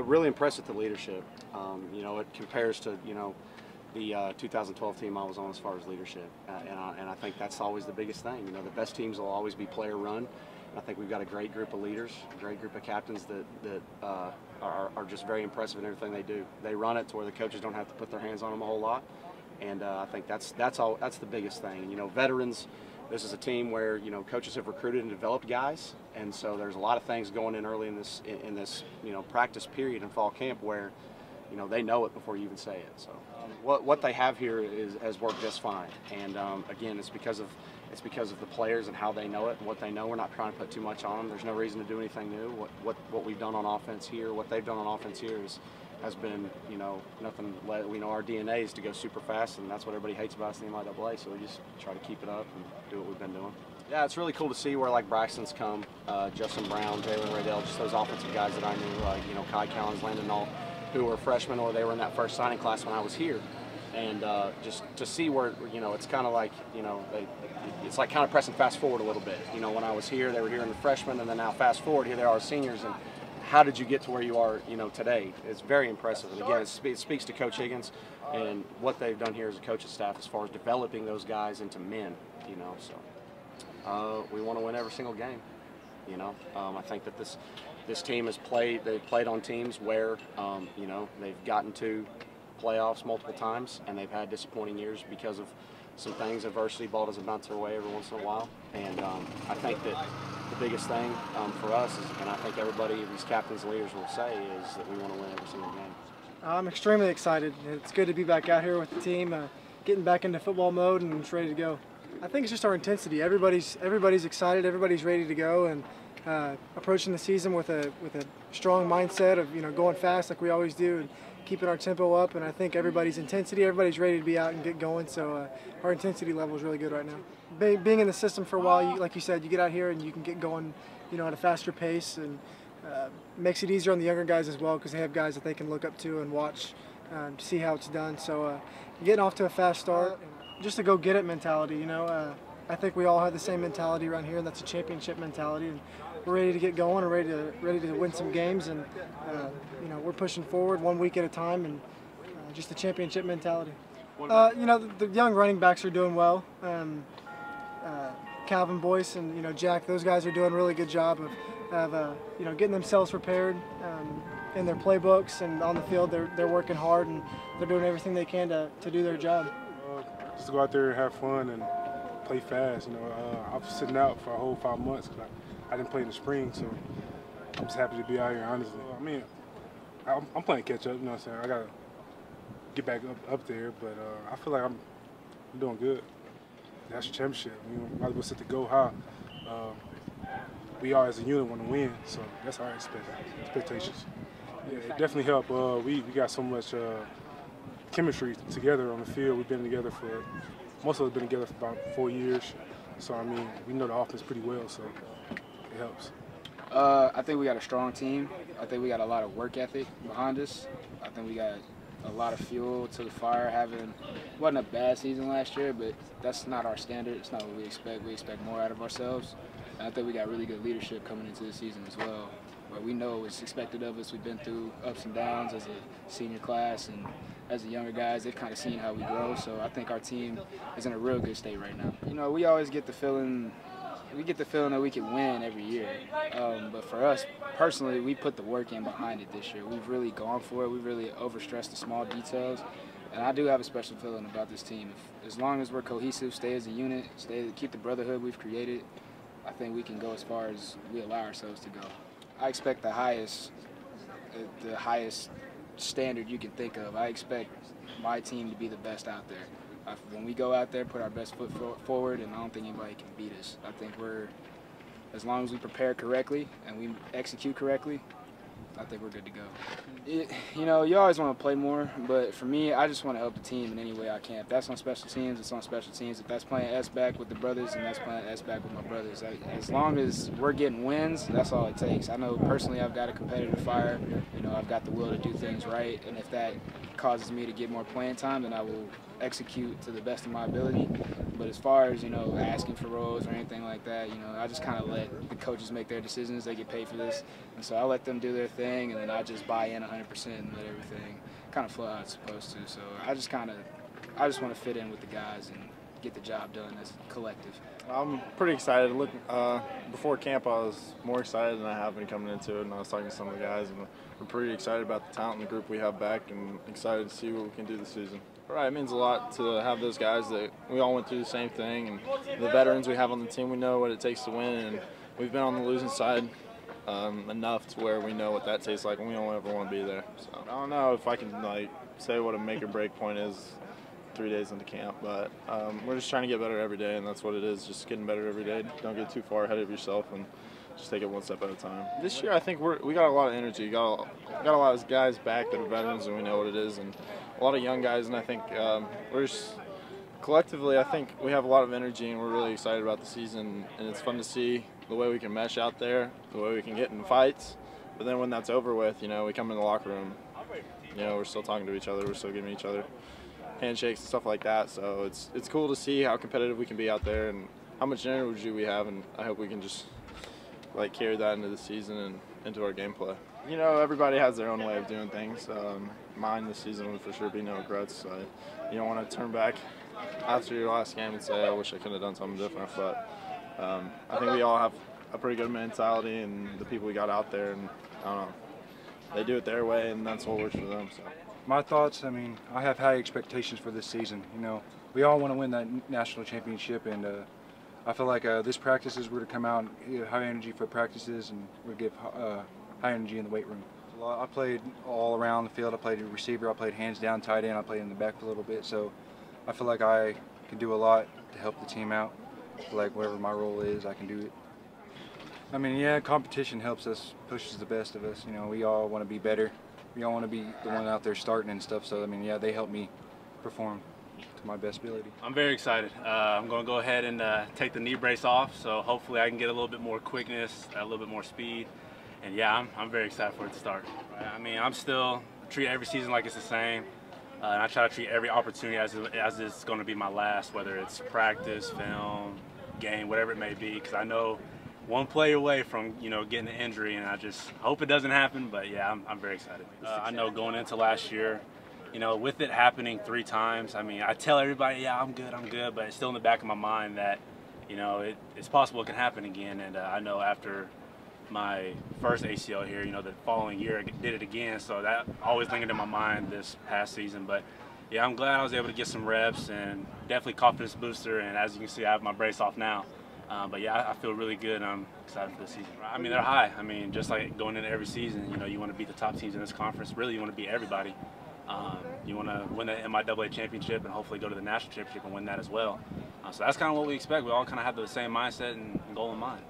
Really impressed with the leadership. You know, it compares to, the 2012 team I was on as far as leadership. And I think that's always the biggest thing. You know, the best teams will always be player run. I think we've got a great group of leaders, a great group of captains that are just very impressive in everything they do. They run it to where the coaches don't have to put their hands on them a whole lot. And I think that's the biggest thing. You know, veterans, this is a team where, coaches have recruited and developed guys, and so there's a lot of things going in early in this practice period in fall camp where, they know it before you even say it. So what they have here has worked just fine. And again, it's because of the players and how they know it and what they know. We're not trying to put too much on them. There's no reason to do anything new. What we've done on offense here, what they've done on offense here has been, nothing. We know our DNA is to go super fast, and that's what everybody hates about us in the MIAA. So we just try to keep it up and do what we've been doing. Yeah, it's really cool to see where like Braxton's come, Justin Brown, Jalen Raydell, just those offensive guys that I knew, Kai Collins, Landon Knoll, who were freshmen or they were in that first signing class when I was here. And just to see where, it's kind of like, it's like kind of pressing fast forward a little bit. When I was here, they were here in the freshmen, and then now fast forward, here they are seniors. And how did you get to where you are, today? It's very impressive. And again, it speaks to Coach Higgins and what they've done here as a coaching staff as far as developing those guys into men, So we want to win every single game, I think that this team they've played on teams where, they've gotten to playoffs multiple times, and they've had disappointing years because of some things. Adversity, ball doesn't bounce their way every once in a while, and I think that the biggest thing for us is, and I think everybody, these captains and leaders will say, is that we want to win every single game. I'm extremely excited. It's good to be back out here with the team, getting back into football mode, and it's ready to go. I think it's just our intensity. Everybody's excited. Everybody's ready to go, and approaching the season with a strong mindset of going fast like we always do, and keeping our tempo up. And I think everybody's everybody's ready to be out and get going. So our intensity level is really good right now. Being in the system for a while, like you said, you get out here and you can get going, at a faster pace, and makes it easier on the younger guys as well, because they have guys that they can look up to and watch to see how it's done. So getting off to a fast start, just a go-get-it mentality. I think we all have the same mentality around here, and that's a championship mentality. And we're ready to get going and ready to win some games, and we're pushing forward one week at a time, and just the championship mentality. The young running backs are doing well. Calvin Boyce and Jack, those guys are doing a really good job of getting themselves prepared in their playbooks, and on the field they're working hard, and they're doing everything they can to do their job. Just to go out there and have fun and play fast. I was sitting out for a whole 5 months because I didn't play in the spring, so I'm just happy to be out here, honestly. I mean, I'm playing catch up, what I'm saying? I got to get back up there, but I feel like I'm doing good. That's the championship. Might as well set the goal high. We all as a unit want to win, so that's our expectations. Yeah, it definitely helped. We got so much chemistry together on the field. We've been together most of us been together for about 4 years. So, I mean, we know the offense pretty well, so it helps. I think we got a strong team. I think we got a lot of work ethic behind us. I think we got a lot of fuel to the fire. Wasn't a bad season last year, but that's not our standard. It's not what we expect. We expect more out of ourselves. And I think we got really good leadership coming into the season as well. But we know what's expected of us. We've been through ups and downs as a senior class, and as the younger guys, they've kind of seen how we grow. So I think our team is in a real good state right now. We always get the feeling that we can win every year. But for us personally, we put the work in behind it this year. We've really gone for it. We've really overstressed the small details. And I do have a special feeling about this team. As long as we're cohesive, stay as a unit, keep the brotherhood we've created, I think we can go as far as we allow ourselves to go. I expect the highest standard you can think of. I expect my team to be the best out there. When we go out there, put our best foot forward, and I don't think anybody can beat us. I think as long as we prepare correctly and we execute correctly, I think we're good to go. You always want to play more, but for me, I just want to help the team in any way I can. If that's on special teams, it's on special teams. If that's playing S-back with the brothers, then that's playing S-back with my brothers. As long as we're getting wins, that's all it takes. I know personally I've got a competitive fire. I've got the will to do things right, and if that causes me to get more playing time, then I will execute to the best of my ability. But as far as, asking for roles or anything like that, I just kind of let the coaches make their decisions. They get paid for this. And so I let them do their thing, and then I just buy in 100% and let everything kind of flow how it's supposed to. So I just want to fit in with the guys and get the job done as a collective. I'm pretty excited. Before camp, I was more excited than I have been coming into it, and I was talking to some of the guys, and we're pretty excited about the talent in the group we have back, and excited to see what we can do this season. Right, it means a lot to have those guys that we all went through the same thing, and the veterans we have on the team, we know what it takes to win, and we've been on the losing side enough to where we know what that tastes like, and we don't ever want to be there. So I don't know if I can say what a make or break point is 3 days into camp, but we're just trying to get better every day, and that's what it is, just getting better every day. Don't get too far ahead of yourself, and just take it one step at a time. This year, I think we got a lot of energy. Got a lot of guys back that are veterans, and we know what it is, and a lot of young guys, and I think we're just collectively, I think we have a lot of energy, and we're really excited about the season, and it's fun to see the way we can mesh out there, the way we can get in fights, but then when that's over with, we come in the locker room, we're still talking to each other, we're still giving each other handshakes and stuff like that. So it's cool to see how competitive we can be out there and how much energy we have, and I hope we can just carry that into the season and into our gameplay. Everybody has their own way of doing things. Mine this season would for sure be no regrets. You don't want to turn back after your last game and say, I wish I could have done something different, but I think we all have a pretty good mentality, and the people we got out there, and I don't know, they do it their way, and that's what works for them. So. My thoughts, I have high expectations for this season. We all want to win that national championship, and I feel like this practices we're to come out and get high energy for practices, and we're to give high energy in the weight room. I played all around the field. I played receiver, I played hands down, tight end, I played in the back a little bit, so I feel like I can do a lot to help the team out. Whatever my role is, I can do it. Yeah, competition helps us, pushes the best of us. We all want to be better. We all want to be the one out there starting and stuff, so yeah, they help me perform to my best ability. I'm very excited. I'm going to go ahead and take the knee brace off, so hopefully I can get a little bit more quickness, a little bit more speed, and yeah, I'm very excited for it to start. I'm still treat every season like it's the same, and I try to treat every opportunity as it's going to be my last, whether it's practice, film, game, whatever it may be, because I know one play away from getting an injury, and I just hope it doesn't happen. But yeah, I'm very excited. I know going into last year, with it happening 3 times, I tell everybody, yeah, I'm good, but it's still in the back of my mind that it's possible it can happen again. And I know after my first ACL here, the following year I did it again, so that always lingered in my mind this past season. But yeah, I'm glad I was able to get some reps, and definitely confidence booster. And as you can see, I have my brace off now. But yeah, I feel really good. I'm excited for the season. They're high. Just like going into every season, you want to beat the top teams in this conference. Really, you want to beat everybody. You want to win the MIAA championship and hopefully go to the national championship and win that as well. So that's kind of what we expect. We all kind of have the same mindset and goal in mind.